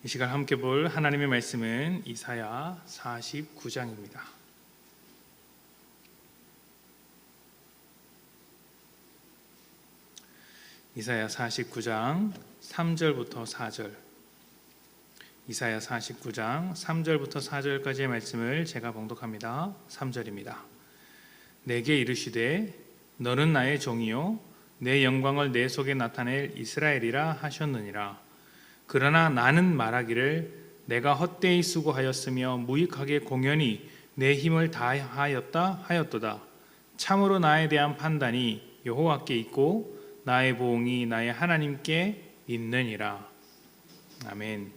이 시간 함께 볼 하나님의 말씀은 이사야 49장입니다. 이사야 49장 3절부터 4절. 이사야 49장 3절부터 4절까지의 말씀을 제가 봉독합니다. 3절입니다. 내게 이르시되 너는 나의 종이요 내 영광을 내 속에 나타낼 이스라엘이라 하셨느니라. 그러나 나는 말하기를 내가 헛되이 수고하였으며 무익하게 공연히 내 힘을 다하였다 하였도다. 참으로 나에 대한 판단이 여호와께 있고 나의 보응이 나의 하나님께 있느니라. 아멘.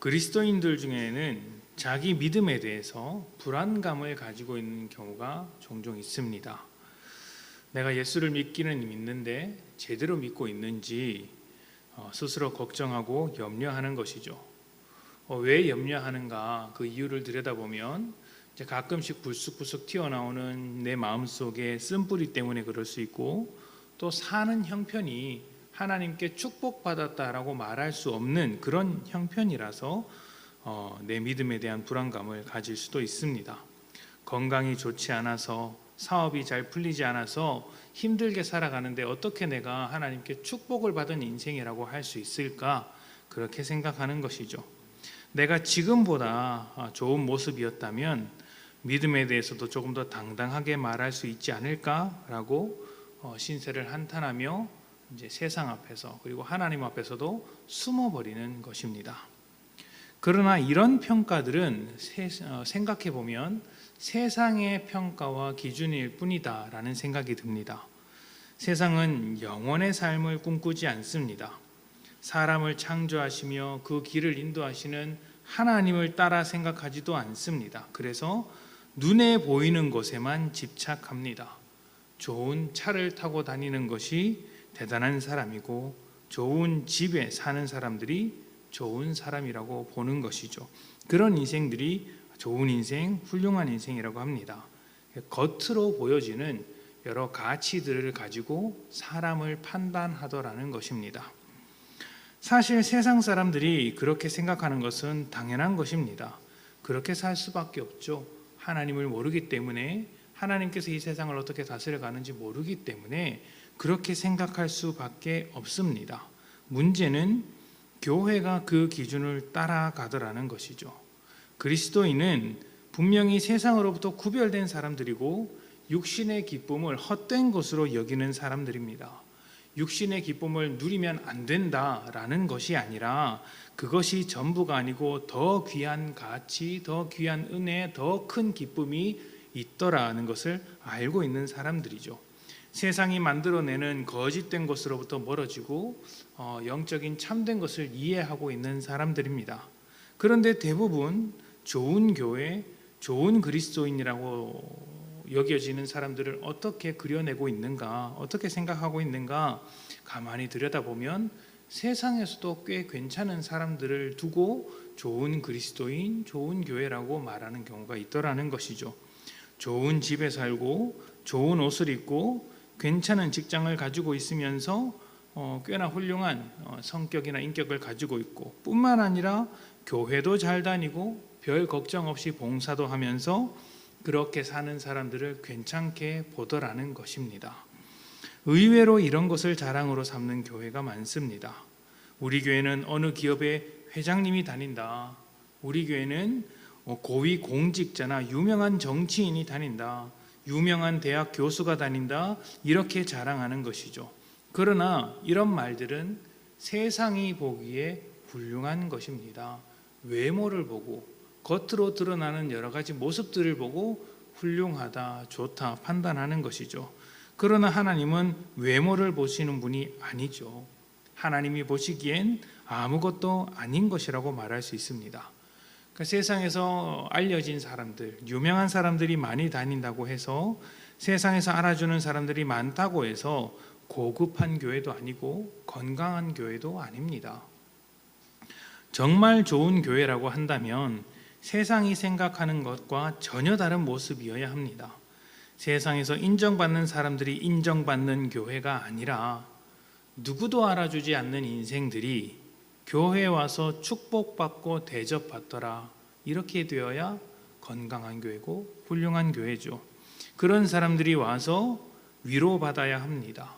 그리스도인들 중에는 자기 믿음에 대해서 불안감을 가지고 있는 경우가 종종 있습니다. 내가 예수를 믿기는 믿는데 제대로 믿고 있는지 스스로 걱정하고 염려하는 것이죠. 왜 염려하는가? 그 이유를 들여다보면 이제 가끔씩 불쑥불쑥 튀어나오는 내 마음속의 쓴뿌리 때문에 그럴 수 있고, 또 사는 형편이 하나님께 축복받았다라고 말할 수 없는 그런 형편이라서 내 믿음에 대한 불안감을 가질 수도 있습니다. 건강이 좋지 않아서, 사업이 잘 풀리지 않아서 힘들게 살아가는데 어떻게 내가 하나님께 축복을 받은 인생이라고 할 수 있을까? 그렇게 생각하는 것이죠. 내가 지금보다 좋은 모습이었다면 믿음에 대해서도 조금 더 당당하게 말할 수 있지 않을까라고 신세를 한탄하며 이제 세상 앞에서 그리고 하나님 앞에서도 숨어버리는 것입니다. 그러나 이런 평가들은 생각해 보면 세상의 평가와 기준일 뿐이다 라는 생각이 듭니다. 세상은 영원의 삶을 꿈꾸지 않습니다. 사람을 창조하시며 그 길을 인도하시는 하나님을 따라 생각하지도 않습니다. 그래서 눈에 보이는 것에만 집착합니다. 좋은 차를 타고 다니는 것이 대단한 사람이고, 좋은 집에 사는 사람들이 좋은 사람이라고 보는 것이죠. 그런 인생들이 좋은 인생, 훌륭한 인생이라고 합니다. 겉으로 보여지는 여러 가치들을 가지고 사람을 판단하더라는 것입니다. 사실 세상 사람들이 그렇게 생각하는 것은 당연한 것입니다. 그렇게 살 수밖에 없죠. 하나님을 모르기 때문에, 하나님께서 이 세상을 어떻게 다스려가는지 모르기 때문에 그렇게 생각할 수밖에 없습니다. 문제는 교회가 그 기준을 따라가더라는 것이죠. 그리스도인은 분명히 세상으로부터 구별된 사람들이고 육신의 기쁨을 헛된 것으로 여기는 사람들입니다. 육신의 기쁨을 누리면 안 된다라는 것이 아니라 그것이 전부가 아니고 더 귀한 가치, 더 귀한 은혜, 더 큰 기쁨이 있더라는 것을 알고 있는 사람들이죠. 세상이 만들어내는 거짓된 것으로부터 멀어지고 영적인 참된 것을 이해하고 있는 사람들입니다. 그런데 대부분 좋은 교회, 좋은 그리스도인이라고 여겨지는 사람들을 어떻게 그려내고 있는가, 어떻게 생각하고 있는가 가만히 들여다보면 세상에서도 꽤 괜찮은 사람들을 두고 좋은 그리스도인, 좋은 교회라고 말하는 경우가 있더라는 것이죠. 좋은 집에 살고 좋은 옷을 입고 괜찮은 직장을 가지고 있으면서 꽤나 훌륭한 성격이나 인격을 가지고 있고, 뿐만 아니라 교회도 잘 다니고 별 걱정 없이 봉사도 하면서 그렇게 사는 사람들을 괜찮게 보더라는 것입니다. 의외로 이런 것을 자랑으로 삼는 교회가 많습니다. 우리 교회는 어느 기업의 회장님이 다닌다. 우리 교회는 고위 공직자나 유명한 정치인이 다닌다. 유명한 대학 교수가 다닌다. 이렇게 자랑하는 것이죠. 그러나 이런 말들은 세상이 보기에 훌륭한 것입니다. 외모를 보고 겉으로 드러나는 여러 가지 모습들을 보고 훌륭하다, 좋다 판단하는 것이죠. 그러나 하나님은 외모를 보시는 분이 아니죠. 하나님이 보시기엔 아무것도 아닌 것이라고 말할 수 있습니다. 그러니까 세상에서 알려진 사람들, 유명한 사람들이 많이 다닌다고 해서, 세상에서 알아주는 사람들이 많다고 해서 고급한 교회도 아니고 건강한 교회도 아닙니다. 정말 좋은 교회라고 한다면 세상이 생각하는 것과 전혀 다른 모습이어야 합니다. 세상에서 인정받는 사람들이 인정받는 교회가 아니라 누구도 알아주지 않는 인생들이 교회에 와서 축복받고 대접받더라. 이렇게 되어야 건강한 교회고 훌륭한 교회죠. 그런 사람들이 와서 위로받아야 합니다.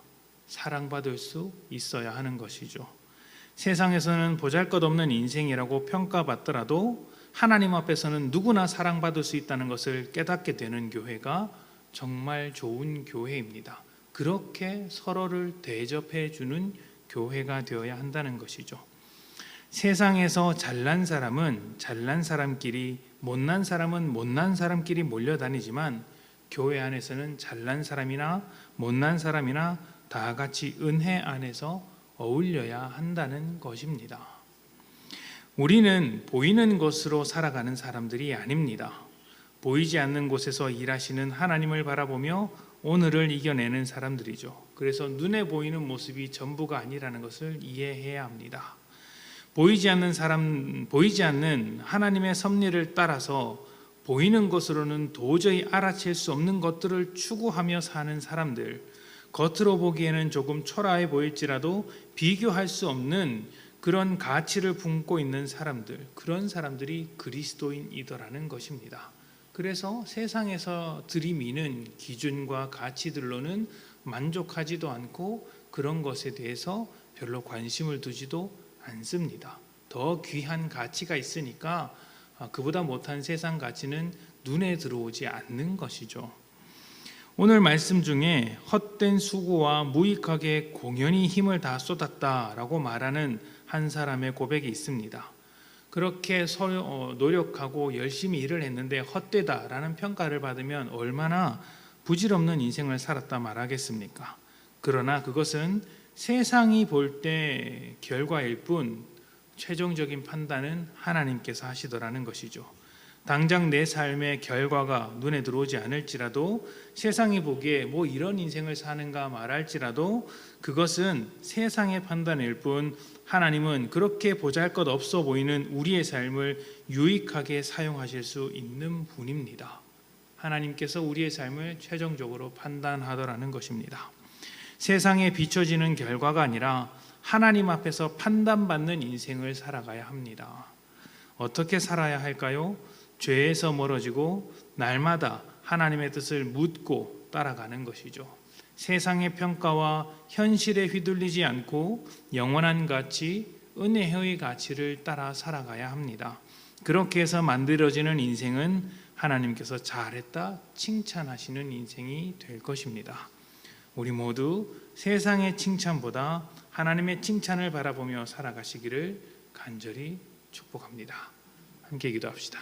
사랑받을 수 있어야 하는 것이죠. 세상에서는 보잘것없는 인생이라고 평가받더라도 하나님 앞에서는 누구나 사랑받을 수 있다는 것을 깨닫게 되는 교회가 정말 좋은 교회입니다. 그렇게 서로를 대접해 주는 교회가 되어야 한다는 것이죠. 세상에서 잘난 사람은 잘난 사람끼리, 못난 사람은 못난 사람끼리 몰려다니지만 교회 안에서는 잘난 사람이나 못난 사람이나 다 같이 은혜 안에서 어울려야 한다는 것입니다. 우리는 보이는 것으로 살아가는 사람들이 아닙니다. 보이지 않는 곳에서 일하시는 하나님을 바라보며 오늘을 이겨내는 사람들이죠. 그래서 눈에 보이는 모습이 전부가 아니라는 것을 이해해야 합니다. 보이지 않는 하나님의 섭리를 따라서 보이는 것으로는 도저히 알아챌 수 없는 것들을 추구하며 사는 사람들, 겉으로 보기에는 조금 초라해 보일지라도 비교할 수 없는 그런 가치를 품고 있는 사람들, 그런 사람들이 그리스도인이더라는 것입니다. 그래서 세상에서 들이미는 기준과 가치들로는 만족하지도 않고 그런 것에 대해서 별로 관심을 두지도 않습니다. 더 귀한 가치가 있으니까 그보다 못한 세상 가치는 눈에 들어오지 않는 것이죠. 오늘 말씀 중에 헛된 수고와 무익하게 공연히 힘을 다 쏟았다라고 말하는 한 사람의 고백이 있습니다. 그렇게 노력하고 열심히 일을 했는데 헛되다라는 평가를 받으면 얼마나 부질없는 인생을 살았다 말하겠습니까? 그러나 그것은 세상이 볼 때 결과일 뿐 최종적인 판단은 하나님께서 하시더라는 것이죠. 당장 내 삶의 결과가 눈에 들어오지 않을지라도 세상이 보기에 뭐 이런 인생을 사는가 말할지라도 그것은 세상의 판단일 뿐 하나님은 그렇게 보잘것없어 보이는 우리의 삶을 유익하게 사용하실 수 있는 분입니다. 하나님께서 우리의 삶을 최종적으로 판단하더라는 것입니다. 세상에 비춰지는 결과가 아니라 하나님 앞에서 판단받는 인생을 살아가야 합니다. 어떻게 살아야 할까요? 죄에서 멀어지고 날마다 하나님의 뜻을 묻고 따라가는 것이죠. 세상의 평가와 현실에 휘둘리지 않고 영원한 가치, 은혜의 가치를 따라 살아가야 합니다. 그렇게 해서 만들어지는 인생은 하나님께서 잘했다 칭찬하시는 인생이 될 것입니다. 우리 모두 세상의 칭찬보다 하나님의 칭찬을 바라보며 살아가시기를 간절히 축복합니다. 함께 기도합시다.